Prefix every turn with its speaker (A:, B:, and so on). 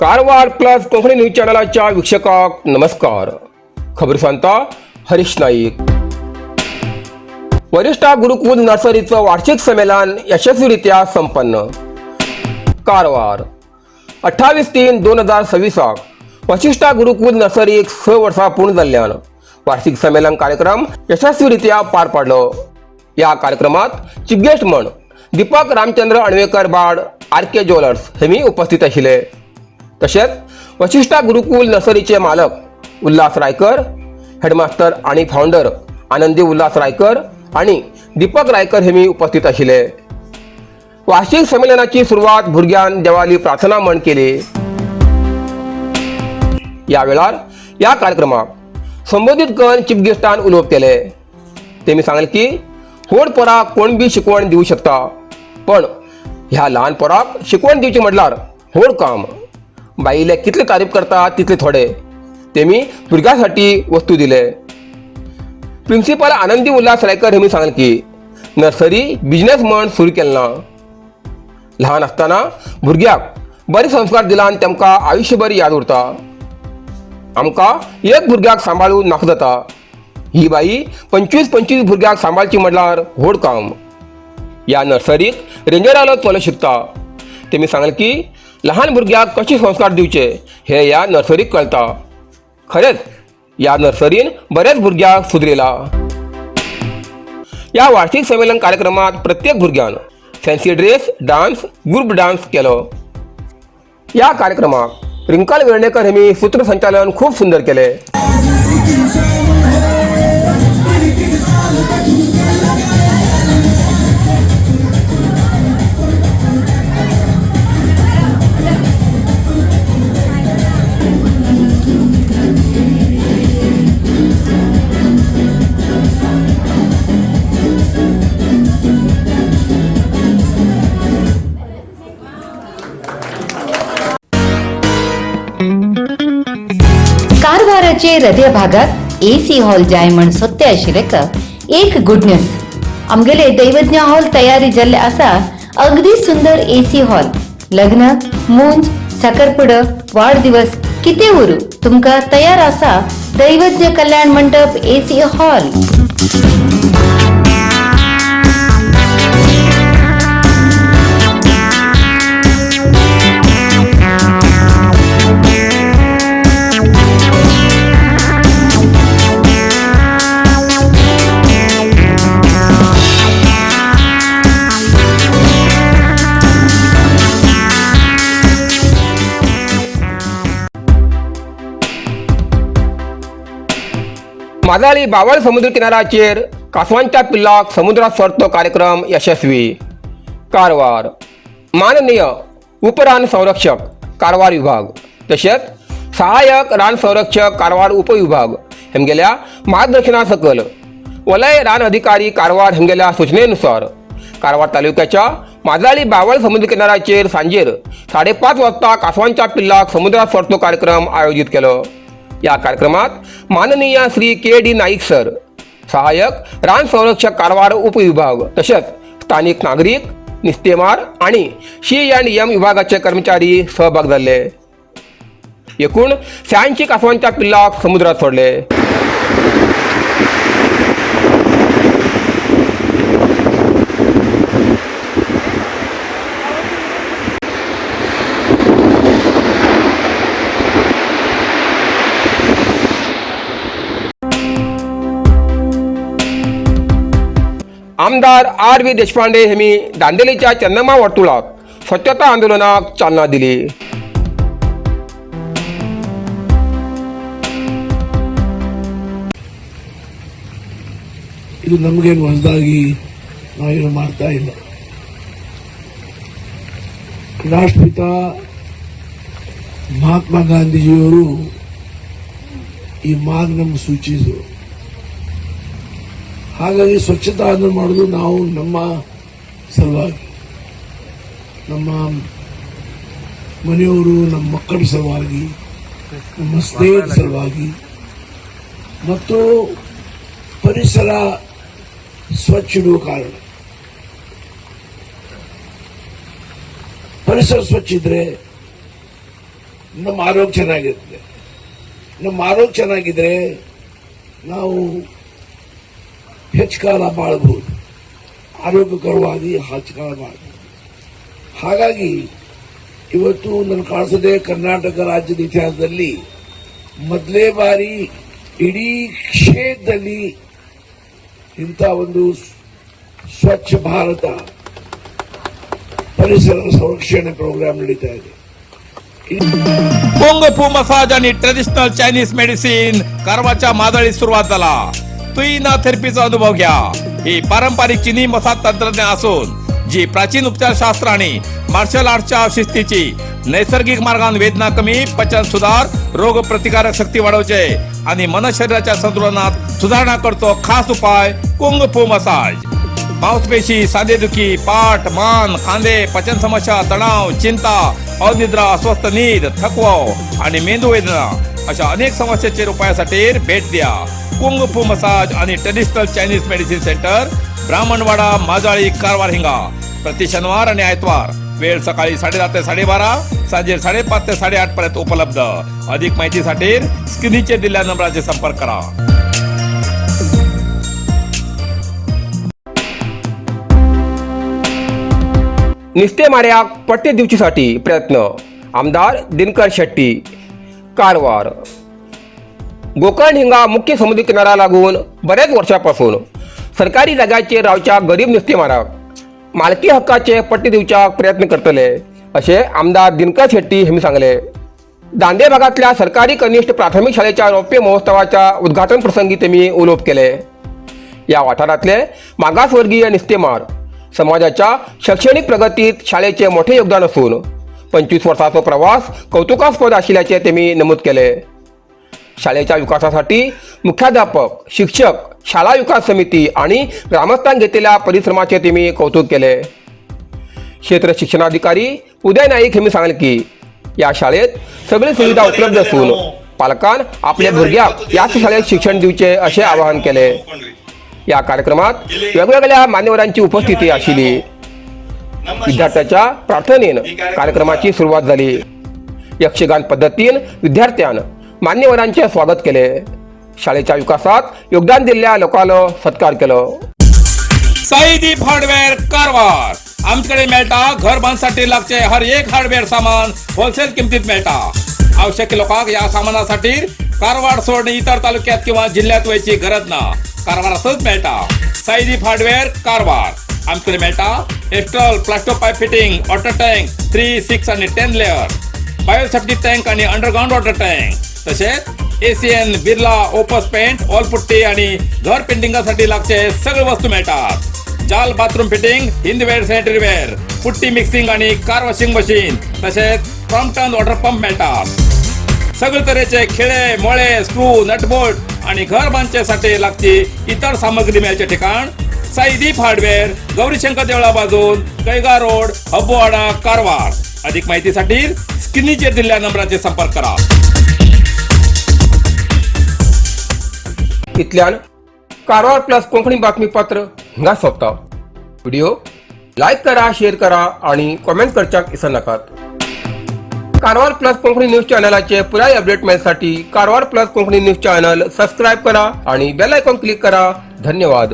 A: Karwar plus Konkani news चॅनलच्या वीक्षकांक नमस्कार. खबर सांगता हरीश नाईक. वरिष्ठा गुरुकुल नर्सरीचं वार्षिक संमेलन यशस्वीरित्या संपन्न. कारवार 28/3/2026 वशिष्ठा गुरुकुल नर्सरीक 6 वर्सां पूर्ण जाल्ल्यान वार्षिक संमेलन कार्यक्रम यशस्वीरित्या पार पाडलो. या कार्यक्रमात चीफ गेस्ट म्हण दीपक रामचंद्र अणवेकर बाड आर.के. ज्वेलर्स हेमी उपस्थित आशिल्ले. तसेच वशिष्ठा गुरुकुल नर्सरीचे मालक उल्हास रायकर, हेडमास्टर आणि फाउंडर आनंदी उल्हास रायकर आणि दीपक रायकर हेमी उपस्थित आशिल्ले. वार्षिक संमेलनाची सुरुवात भुरग्यान देवाली प्रार्थना म्हण केली. या वेळार या कार्यक्रमाक संबोधित करून चीफ गेस्टान उलोवप केले. तेमी सांगले की व्हड पोराक कोण बी शिकवण दिवं शकता, पण ह्या ल्हान पोराक शिकवण दिवची म्हटल्यार व्हड काम. बाईले कितले तारीफ करता तितले थोडे. तेमी भुरग्यांसाठी वस्तू दिले. प्रिन्सिपल आनंदी उल्हास रायकर हेमी सांगले की नर्सरी बिझनेस म्हण सुरू केलें ना. ल्हान आसतना भुरग्याक बरे संस्कार दिलान तेमकां आयुश्यभर याद उरता. आमकां एक भुरग्याक सांबाळून नाका जाता. ही बाई 25-25 भुरग्याक सांबाळची म्हटल्यार व्हड काम. या नर्सरीक रेंजरालो चलो शिकता. तेमी सांगले की लहान भुरग्याक कशे संस्कार दिवचे हे या नर्सरीक कळटा. खरेंच या नर्सरीन बरेच भुरग्याक सुदरिला. या वार्षिक संमेलन कार्यक्रमात प्रत्येक भुरग्यान fancy dress, dance, group dance केलो. या कार्यक्रमाक रिंकाल वेर्णेकर हेमी सूत्रसंचालन खूप सुंदर केले.
B: कारवाराचे हृदय भागात एसी हॉल जाय म्हण सोदते आशिल्लेका एक गुड न्यूज. आमगेले दैवज्ञ हॉल तयारी जाल्ले आसा. अगदी सुंदर एसी हॉल. लग्न, मूंज, साखरपुडो, वाढदिवस कितें उरू तुमकां तयार आसा. दैवज्ञ कल्याण मंडप एसी हॉल.
A: माजाळी बावळ समुद्र किनाऱ्याचेर कासवांच्या पिल्लाक समुद्रात सोडतो कार्यक्रम यशस्वी. कारवार माननीय उपरान संरक्षक कारवार विभाग तसेच सहाय्यक रान संरक्षक कारवार उपविभाग हेमगेल्या मार्गदर्शना सकल वलय रान अधिकारी कारवार हेमगेल्या सूचनेनुसार कारवार तालुक्याच्या माजाळी बावळ समुद्र किनाऱ्याचेर सांजेर 5:30 वाजता कासवांच्या पिल्लाक समुद्रात सोडतो कार्यक्रम आयोजित केलो. या कार्यक्रमात माननीय श्री के.डी. नाईक सर, सहाय्यक रान संरक्षक कारवार उपविभाग तसेच स्थानिक नागरिक, निस्तेमार आणि C&M विभागाचे कर्मचारी सहभाग झाले. एकूण 86 कासवांच्या पिल्लाक समुद्रात सोडले. आमदार R.V. देशपांडे हेमी दांडेलीच्या चन्नम्मा वर्तुळात स्वच्छता आंदोलनाक चालना दिली.
C: ಇದು ನಮಗೇನು ಹೊಸದಾಗಿ ನಾವೇನು ಮಾಡ್ತಾ ಇಲ್ಲ. ರಾಷ್ಟ್ರಪಿತ ಮಹಾತ್ಮ ಗಾಂಧೀಜಿಯವರು ಈ ಮಾರ್ಗ ನಮ್ಗೆ ಸೂಚಿಸಿದರು. ಹಾಗಾಗಿ ಸ್ವಚ್ಛತಾ ಆಂದೋಲನ ಮಾಡೋದು ನಾವು ನಮ್ಮ ಸಲುವಾಗಿ, ನಮ್ಮ ಮನೆಯವರು, ನಮ್ಮ ಮಕ್ಕಳ ಸಲುವಾಗಿ, ನಮ್ಮ ಸ್ನೇಹಿತರ ಸಲುವಾಗಿ ಮತ್ತು ಪರಿಸರ ಸ್ವಚ್ಛ ಇಡುವ ಕಾರಣ. ಪರಿಸರ ಸ್ವಚ್ಛ ಇದ್ರೆ ನಮ್ಮ ಆರೋಗ್ಯ ಚೆನ್ನಾಗಿರ್ತದೆ. ನಮ್ಮ ಆರೋಗ್ಯ ಚೆನ್ನಾಗಿದ್ರೆ ನಾವು ಹೆಚ್ಚು ಕಾಲ ಬಾಳಬಹುದು, ಆರೋಗ್ಯಕರವಾಗಿ ಹೆಚ್ಚು ಕಾಲ ಬಾಳಬಹುದು. ಹಾಗಾಗಿ ಇವತ್ತು ನನ್ನ ಕಾಣಿಸದೆ ಕರ್ನಾಟಕ ರಾಜ್ಯದ ಇತಿಹಾಸದಲ್ಲಿ ಮೊದಲೇ ಬಾರಿ ಇಡೀ ಕ್ಷೇತ್ರದಲ್ಲಿ ಇಂಥ ಒಂದು ಸ್ವಚ್ಛ ಭಾರತ ಪರಿಸರ संरक्षण प्रोग्राम नडीता है.
D: कुंग-फू मसाज आणि ट्रेडिशनल चायनीज मेडिसिन कारवारच्या मादळी सुरुवात झाला. तुईना थेरपीचा अनुभव घ्या. ही पारंपरिक चीनी मसाज तंत्रज्ञान असून जी प्राचीन उपचारशास्त्र आणि मार्शल आर्टच्या शिस्तीची नैसर्गिक मार्गाने वेदना कमी, पचन सुधार, रोग प्रतिकारक शक्ती वाढवते आणि मन शरीराच्या संतुलनात सुधारणा करतो. खास उपाय कुंग-फू मसाज. मांसपेशी, सांधेदुखी, पाठ, मान, खांदे, पचन समस्या, तणाव, चिंता, अनिद्रा, अस्वस्थ नींद, थकवा आणि मेंदू वेदना अशा अनेक समस्यांच्या उपायासाठी भेट द्या. कुंग-फू मसाज आणि traditional Chinese medicine centre, Brahmanwada, Majali, Karwar हिंगा. प्रति शनिवार आणि आयतवार. वेळ सकाळी 10:30 ते 12:30, सांजे 5:30 ते 8:30 पर्यंत उपलब्ध. अधिक माहितीसाठी स्क्रीनचे दिलेल्या नंबराचे संपर्क करा.
A: निस्ते मार्याक पट्टे दिवचीसाठी प्रयत्न. आमदार दिनकर शेट्टी, कारवार. गोकर्ण हिंगा मुख्य समुद्री किनारा लागून बऱ्याच वर्षापासून सरकारी जाग्याचेर रावच्या गरीब नुस्तेमाराक मालकी हक्काचे पट्टे दिवच्याक प्रयत्न करतले असे आमदार दिनकर शेट्टी हांणी सांगले. दांडे भागातल्या सरकारी कनिष्ठ प्राथमिक शाळेच्या रौप्य महोत्सवाच्या उद्घाटन प्रसंगी त्यांनी उलोवप केले. या वाठारातले मागासवर्गीय नुस्तेमार समाजाच्या शैक्षणिक प्रगतीत शाळेचे मोठे योगदान असून 25 वर्षांचो प्रवास कौतुकास्पद आशिल्ल्याचे त्यांनी नमूद केले. शाळेच्या विकासासाठी मुख्याध्यापक, शिक्षक, शाळा विकास समिती आणि ग्रामस्थांनी घेतलेल्या परिश्रमाचे त्यांनी कौतुक केले. क्षेत्र शिक्षणाधिकारी उदय नाईक यांनी सांगले की या शाळेत सगळी सुविधा उपलब्ध असून पालकांन आपल्या भुरग्याक याच शाळेत शिक्षण दिवचे असे आवाहन केले. या कार्यक्रमात वेगवेगळ्या मान्यवरांची उपस्थिती आशिल्ली. विद्यार्थ्यांच्या प्रार्थनेन कार्यक्रमाची सुरुवात झाली. यक्षगान पद्धतीन विद्यार्थ्यान मान्यवरांचे स्वागत केले. शाळेच्या विकासात योगदान दिलेल्या लोकांना सत्कार केलो.
D: साईदीप हार्डवेअर कारवार. आमच्याकडे मेळटा घर बांधसाठी लागचे हर एक हार्डवेअर सामान होलसेल किमतीत मेळटा. आवश्यक लोकांक या सामानासाठी कारवार सोडून इतर तालुक्यात किंवा जिल्ह्यात वयची गरज ना. कारवार असंच मेळटा. साईदीप हार्डवेअर कारवार. आमच्याकडे मेळटा Astral, Plasto pipe fitting, water tank 3, 6 आणि 10 लेअर, बायोसेफ्टी टँक आणि अंडरग्राउंड वॉटर टँक, तसेच Asian, Birla, Opus paint, all putty आणि घर पेंटिंगसाठी लागचे सगळे वस्तू मिळतात. जाल bathroom fitting, Hindware, sanitaryware, putty mixing आणि कार वॉशिंग मशीन, तसेच क्रॉम्प्टन वॉटर पंप मिळतात. सगळे तऱ्हेचे खिळे, मोळे, स्क्रू, नटबोल्ट आणि घर बांधण्यासाठी लागती इतर सामग्री मिळायचे ठिकाण साईदीप हार्डवेअर, गौरीशंकर देवळा बाजून, कैगा रोड, हब्बुवाडा, कारवार. अधिक माहितीसाठी स्क्रीनचे दिलेल्या नंबराचे संपर्क करा.
A: इतल्यान कारवार प्लस कोंकणी बातमीपत्र हिंगा सोंपता. व्हिडिओ लाईक करा, शेअर करा आणि कमेंट करच्याक विसरू नकात. कारवार प्लस कोंकणी न्यूज चॅनलाचे पुराय अपडेट मिळण्यासाठी Karwar plus Konkani news channel subscribe करा आणि बेल आयकॉन क्लिक करा. धन्यवाद.